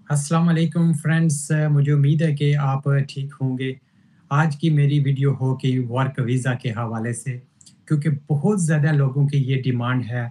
अस्सलाम वालेकुम फ्रेंड्स, मुझे उम्मीद है कि आप ठीक होंगे। आज की मेरी वीडियो होगी वर्क वीज़ा के हवाले से, क्योंकि बहुत ज़्यादा लोगों की ये डिमांड है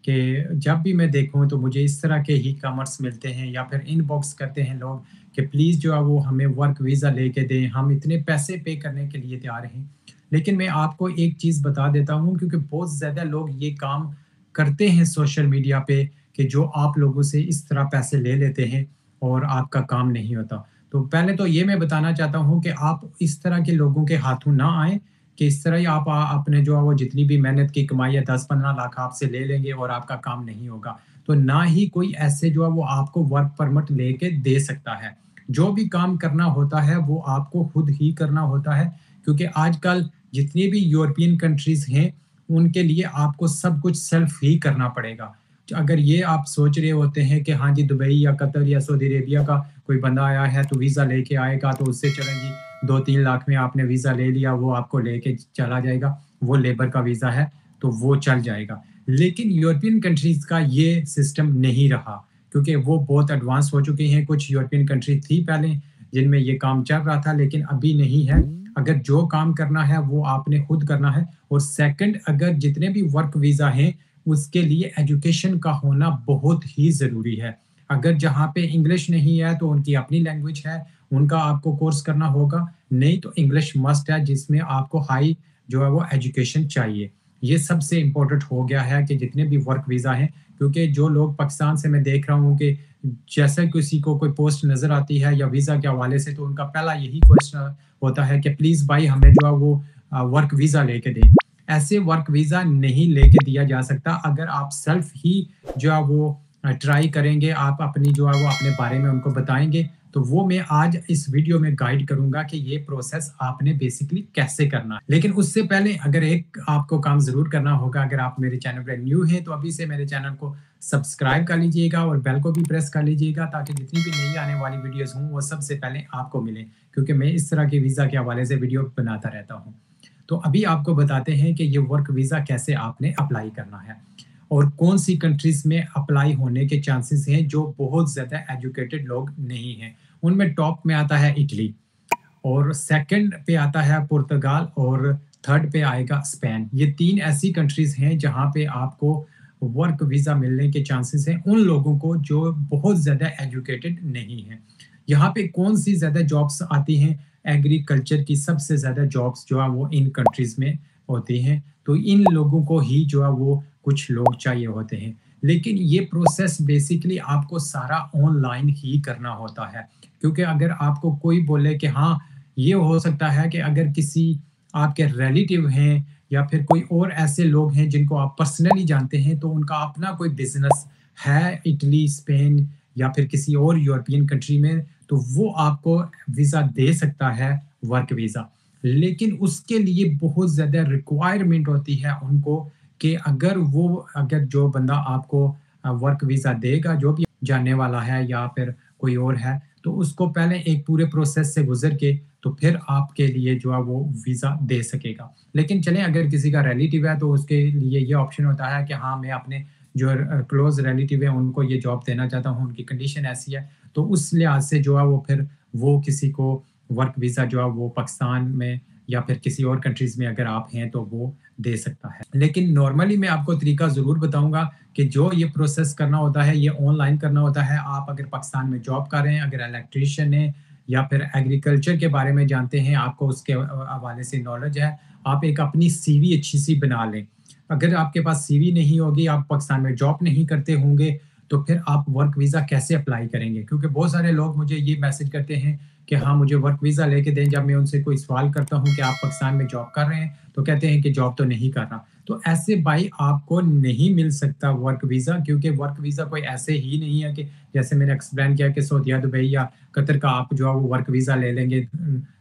कि जब भी मैं देखूँ तो मुझे इस तरह के ही कमेंट्स मिलते हैं या फिर इनबॉक्स करते हैं लोग कि प्लीज़ जो है वो हमें वर्क वीज़ा लेके दें, हम इतने पैसे पे करने के लिए तैयार हैं। लेकिन मैं आपको एक चीज़ बता देता हूँ, क्योंकि बहुत ज़्यादा लोग ये काम करते हैं सोशल मीडिया पे कि जो आप लोगों से इस तरह पैसे ले लेते हैं और आपका काम नहीं होता। तो पहले तो ये मैं बताना चाहता हूँ कि आप इस तरह के लोगों के हाथों ना आएँ कि इस तरह ही आप अपने जो है वो जितनी भी मेहनत की कमाई है 10-15 लाख आपसे ले लेंगे और आपका काम नहीं होगा। तो ना ही कोई ऐसे जो है वो आपको वर्क परमिट लेके दे सकता है। जो भी काम करना होता है वो आपको खुद ही करना होता है, क्योंकि आजकल जितनी भी यूरोपियन कंट्रीज़ हैं, उनके लिए आपको सब कुछ सेल्फ ही करना पड़ेगा। अगर ये आप सोच रहे होते हैं कि हाँ जी, दुबई या कतर या सऊदी अरेबिया का कोई बंदा आया है तो वीज़ा लेके आएगा तो उससे चलें जी 2-3 लाख में आपने वीज़ा ले लिया, वो आपको लेके चला जाएगा, वो लेबर का वीज़ा है, तो वो चल जाएगा। लेकिन यूरोपियन कंट्रीज़ का ये सिस्टम नहीं रहा, क्योंकि वो बहुत एडवांस हो चुकी हैं। कुछ यूरोपियन कंट्री थी पहले जिनमें ये काम चल रहा था, लेकिन अभी नहीं है। अगर जो काम करना है वो आपने खुद करना है, और सेकंड, अगर जितने भी वर्क वीज़ा हैं उसके लिए एजुकेशन का होना बहुत ही ज़रूरी है। अगर जहाँ पे इंग्लिश नहीं है तो उनकी अपनी लैंग्वेज है, उनका आपको कोर्स करना होगा, नहीं तो इंग्लिश मस्ट है जिसमें आपको हाई जो है वो एजुकेशन चाहिए। ये सबसे इम्पोर्टेंट हो गया है कि जितने भी वर्क वीज़ा हैं, क्योंकि जो लोग पाकिस्तान से मैं देख रहा हूँ कि जैसे किसी को कोई पोस्ट नज़र आती है या वीज़ा के हवाले से, तो उनका पहला यही क्वेश्चन होता है कि प्लीज़ भाई हमें जो है वो वर्क वीज़ा लेके दें। ऐसे वर्क वीज़ा नहीं लेके दिया जा सकता। अगर आप सेल्फ ही जो है वो ट्राई करेंगे, आप अपनी जो है वो अपने बारे में उनको बताएँगे, तो वो मैं आज इस वीडियो में गाइड करूँगा कि ये प्रोसेस आपने बेसिकली कैसे करना है। लेकिन उससे पहले अगर एक आपको काम ज़रूर करना होगा, अगर आप मेरे चैनल पे न्यू हैं तो अभी से मेरे चैनल को सब्सक्राइब कर लीजिएगा और बेल को भी प्रेस कर लीजिएगा, ताकि जितनी भी नई आने वाली वीडियोज़ हों वो सबसे पहले आपको मिलें, क्योंकि मैं इस तरह की वीज़ा के हवाले से वीडियो बनाता रहता हूँ। तो अभी आपको बताते हैं कि ये वर्क वीज़ा कैसे आपने अप्लाई करना है और कौन सी कंट्रीज़ में अप्लाई होने के चांसेस हैं जो बहुत ज़्यादा एजुकेटेड लोग नहीं हैं। उनमें टॉप में आता है इटली, और सेकंड पे आता है पुर्तगाल, और थर्ड पे आएगा स्पेन। ये 3 ऐसी कंट्रीज़ हैं जहाँ पे आपको वर्क वीज़ा मिलने के चांसेस हैं उन लोगों को जो बहुत ज़्यादा एजुकेटेड नहीं हैं। यहाँ पे कौन-सी ज़्यादा जॉब्स आती हैं? एग्रीकल्चर की सबसे ज़्यादा जॉब्स जो है वो इन कंट्रीज़ में होती हैं। तो इन लोगों को ही जो है वो कुछ लोग चाहिए होते हैं। लेकिन ये प्रोसेस बेसिकली आपको सारा ऑनलाइन ही करना होता है। क्योंकि अगर आपको कोई बोले कि हाँ, ये हो सकता है कि अगर किसी आपके रिलेटिव हैं या फिर कोई और ऐसे लोग हैं जिनको आप पर्सनली जानते हैं, तो उनका अपना कोई बिज़नेस है इटली, स्पेन या फिर किसी और यूरोपियन कंट्री में, तो वो आपको वीज़ा दे सकता है, वर्क वीज़ा। लेकिन उसके लिए बहुत ज़्यादा रिक्वायरमेंट होती है उनको कि अगर जो बंदा आपको वर्क वीज़ा देगा, जो भी जानने वाला है या फिर कोई और है, तो उसको पहले एक पूरे प्रोसेस से गुज़र के तो फिर आपके लिए जो है वो वीज़ा दे सकेगा। लेकिन चलें, अगर किसी का रिलेटिव है तो उसके लिए ये ऑप्शन होता है कि हाँ, मैं अपने जो क्लोज़ रिलेटिव है उनको ये जॉब देना चाहता हूँ, उनकी कंडीशन ऐसी है। तो उस लिहाज से जो है वो फिर वो किसी को वर्क वीज़ा जो है वो पाकिस्तान में या फिर किसी और कंट्रीज़ में अगर आप हैं तो वो दे सकता है। लेकिन नॉर्मली मैं आपको तरीका ज़रूर बताऊँगा कि जो ये प्रोसेस करना होता है, ये ऑनलाइन करना होता है। आप अगर पाकिस्तान में जॉब कर रहे हैं, अगर इलेक्ट्रीशियन हैं या फिर एग्रीकल्चर के बारे में जानते हैं, आपको उसके हवाले से नॉलेज है, आप एक अपनी सीवी अच्छी-सी बना लें। अगर आपके पास सीवी नहीं होगी, आप पाकिस्तान में जॉब नहीं करते होंगे, तो फिर आप वर्क वीज़ा कैसे अप्लाई करेंगे? क्योंकि बहुत सारे लोग मुझे ये मैसेज करते हैं कि हाँ, मुझे वर्क वीज़ा लेके दें। जब मैं उनसे कोई सवाल करता हूँ कि आप पाकिस्तान में जॉब कर रहे हैं, तो कहते हैं कि जॉब तो नहीं कर रहा। तो ऐसे भाई आपको नहीं मिल सकता वर्क वीज़ा, क्योंकि वर्क वीज़ा कोई ऐसे ही नहीं है कि जैसे मैंने एक्सप्लेन किया कि सऊदीया, दुबई या कतर का आप जो है वो वर्क वीज़ा ले लेंगे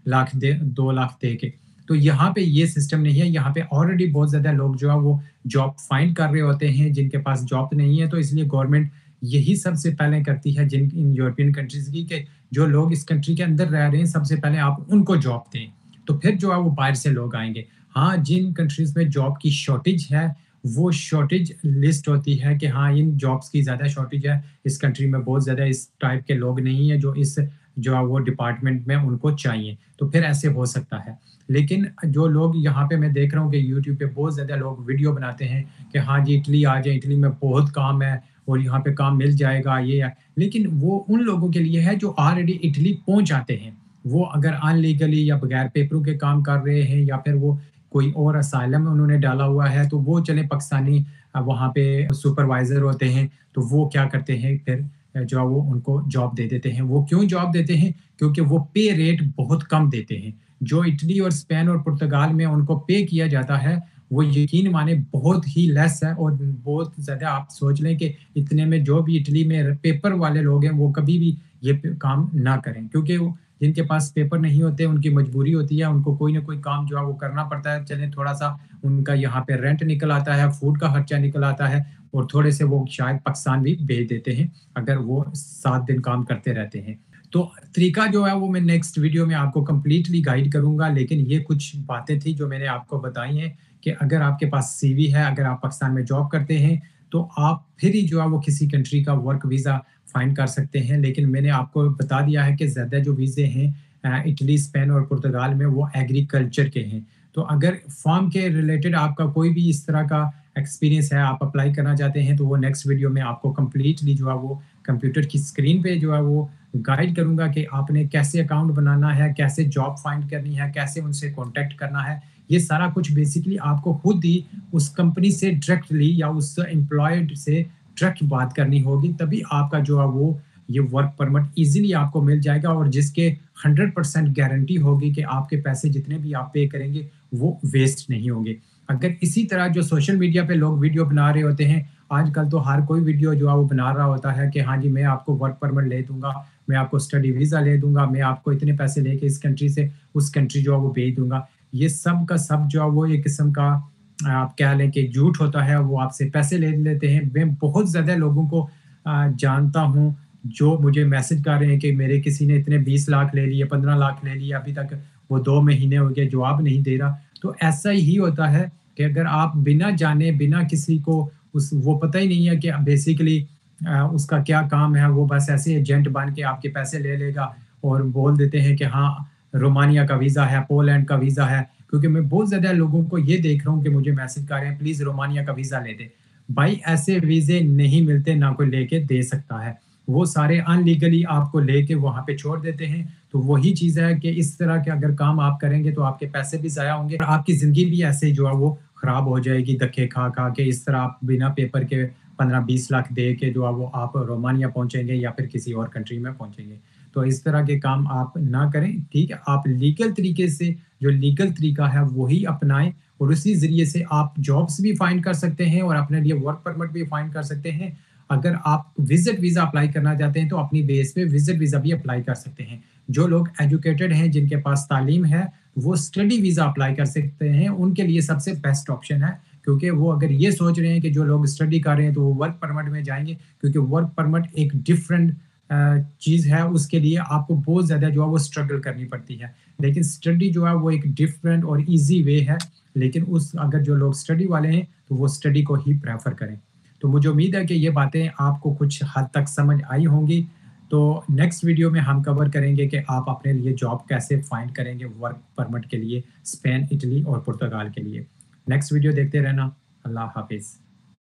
लाख दे 2 लाख दे के। तो यहाँ पे ये सिस्टम नहीं है, यहाँ पे ऑलरेडी बहुत ज़्यादा लोग जो है वो जॉब फाइंड कर रहे होते हैं जिनके पास जॉब नहीं है, तो इसलिए गवर्नमेंट यही सबसे पहले करती है जिन इन यूरोपियन कंट्रीज़ की, कि जो लोग इस कंट्री के अंदर रह रहे हैं सबसे पहले आप उनको जॉब दें, तो फिर जो है वो बाहर से लोग आएँगे। हाँ, जिन कंट्रीज़ में जॉब की शॉर्टेज है, वो शॉर्टेज लिस्ट होती है कि हाँ, इन जॉब्स की ज़्यादा शॉर्टेज है, इस कंट्री में बहुत ज़्यादा इस टाइप के लोग नहीं हैं जो इस जो है वो डिपार्टमेंट में उनको चाहिए, तो फिर ऐसे हो सकता है। लेकिन जो लोग यहाँ पे मैं देख रहा हूँ कि यूट्यूब पे बहुत ज़्यादा लोग वीडियो बनाते हैं कि हाँ जी, इटली आ जाएँ, इटली में बहुत काम है और यहाँ पे काम मिल जाएगा, ये है। लेकिन वो उन लोगों के लिए है जो ऑलरेडी इटली पहुँच जाते हैं। वो अगर अनलीगली या बगैर पेपरों के काम कर रहे हैं या फिर वो कोई और असाइलम में उन्होंने डाला हुआ है, तो वो चले पाकिस्तानी वहाँ पे सुपरवाइज़र होते हैं, तो वो क्या करते हैं फिर जो है वो उनको जॉब दे देते हैं। वो क्यों जॉब देते हैं? क्योंकि वो पे रेट बहुत कम देते हैं। जो इटली और स्पेन और पुर्तगाल में उनको पे किया जाता है, वो यकीन माने बहुत ही लेस है और बहुत ज़्यादा आप सोच लें कि इतने में जो भी इटली में पेपर वाले लोग हैं, वो कभी भी ये काम ना करें क्योंकि वो जिनके पास पेपर नहीं होते, उनकी मजबूरी होती है, उनको कोई ना कोई काम जो है वो करना पड़ता है। चलें थोड़ा-सा उनका यहाँ पे रेंट निकल आता है, फूड का खर्चा निकल आता है और थोड़े से वो शायद पाकिस्तान भी भेज देते हैं, अगर वो 7 दिन काम करते रहते हैं। तो तरीका जो है वो मैं नेक्स्ट वीडियो में आपको कंप्लीटली गाइड करूँगा, लेकिन ये कुछ बातें थी जो मैंने आपको बताई हैं कि अगर आपके पास सीवी है, अगर आप पाकिस्तान में जॉब करते हैं, तो आप फिर ही जो है वो किसी कंट्री का वर्क वीज़ा फाइंड कर सकते हैं। लेकिन मैंने आपको बता दिया है कि ज़्यादा जो वीज़े हैं इटली, स्पेन और पुर्तगाल में वो एग्रीकल्चर के हैं। तो अगर फार्म के रिलेटेड आपका कोई भी इस तरह का एक्सपीरियंस है, आप अप्लाई करना चाहते हैं, तो वो नेक्स्ट वीडियो में आपको कंप्लीटली जो है वो कंप्यूटर की स्क्रीन पे जो है वो गाइड करूँगा कि आपने कैसे अकाउंट बनाना है, कैसे जॉब फाइंड करनी है, कैसे उनसे कॉन्टैक्ट करना है। ये सारा कुछ बेसिकली आपको खुद ही उस कंपनी से डायरेक्टली या उस एम्प्लॉयड से डायरेक्ट बात करनी होगी, तभी आपका जो है वो ये वर्क परमिट ईज़िली आपको मिल जाएगा और जिसके 100% गारंटी होगी कि आपके पैसे जितने भी आप पे करेंगे, वो वेस्ट नहीं होंगे। अगर इसी तरह जो सोशल मीडिया पे लोग वीडियो बना रहे होते हैं, आजकल तो हर कोई वीडियो जो है वो बना रहा होता है कि हाँ जी, मैं आपको वर्क परमिट ले दूँगा, मैं आपको स्टडी वीज़ा ले दूँगा, मैं आपको इतने पैसे लेके इस कंट्री से उस कंट्री जो है वो भेज दूँगा। ये सब का सब जो है वो एक किस्म का आप कह लें कि झूठ होता है, वो आपसे पैसे ले लेते हैं। मैं बहुत ज़्यादा लोगों को जानता हूँ, जो मुझे मैसेज कर रहे हैं कि मेरे किसी ने इतने 20 लाख ले लिए, 15 लाख ले लिए, अभी तक वो 2 महीने हो गए, जवाब नहीं दे रहा। तो ऐसा ही होता है कि अगर आप बिना जाने, बिना किसी को उस वो पता ही नहीं है कि बेसिकली उसका क्या काम है, वो बस ऐसे एजेंट बन के आपके पैसे ले लेगा और बोल देते हैं कि हाँ, रोमानिया का वीज़ा है, पोलैंड का वीज़ा है। क्योंकि मैं बहुत ज़्यादा लोगों को ये देख रहा हूँ कि मुझे मैसेज कर रहे हैं, प्लीज़ रोमानिया का वीज़ा ले दे। भाई ऐसे वीज़े नहीं मिलते, ना कोई लेके दे सकता है। वो सारे अनलीगली आपको लेके वहाँ पे छोड़ देते हैं। तो वही चीज़ है कि इस तरह के अगर काम आप करेंगे तो आपके पैसे भी ज़ाया होंगे और आपकी ज़िंदगी भी ऐसे जो है वो खराब हो जाएगी धक्के खा-खा के। इस तरह आप बिना पेपर के 15-20 लाख दे के जो है वो आप रोमानिया पहुँचेंगे या फिर किसी और कंट्री में पहुँचेंगे। तो इस तरह के काम आप ना करें, ठीक है? आप लीगल तरीके से जो लीगल तरीका है वही अपनाएँ और उसी ज़रिए से आप जॉब्स भी फाइंड कर सकते हैं और अपने लिए वर्क परमिट भी फाइंड कर सकते हैं। अगर आप विज़िट वीज़ा अप्लाई करना चाहते हैं तो अपनी बेस पे विज़िट वीज़ा भी अप्लाई कर सकते हैं। जो लोग एजुकेटेड हैं, जिनके पास तालीम है, वो स्टडी वीज़ा अप्लाई कर सकते हैं, उनके लिए सबसे बेस्ट ऑप्शन है। क्योंकि वो अगर ये सोच रहे हैं कि जो लोग स्टडी कर रहे हैं तो वो वर्क परमिट में जाएँगे, क्योंकि वर्क परमिट एक डिफरेंट चीज़ है, उसके लिए आपको बहुत ज़्यादा जो है वो स्ट्रगल करनी पड़ती है। लेकिन स्टडी जो है वो एक डिफरेंट और ईज़ी वे है, लेकिन उस अगर जो लोग स्टडी वाले हैं, तो वो स्टडी को ही प्रेफ़र करें। तो मुझे उम्मीद है कि ये बातें आपको कुछ हद तक समझ आई होंगी। तो नेक्स्ट वीडियो में हम कवर करेंगे कि आप अपने लिए जॉब कैसे फाइंड करेंगे वर्क परमिट के लिए स्पेन, इटली और पुर्तगाल के लिए। नेक्स्ट वीडियो देखते रहना। अल्लाह हाफ़िज़।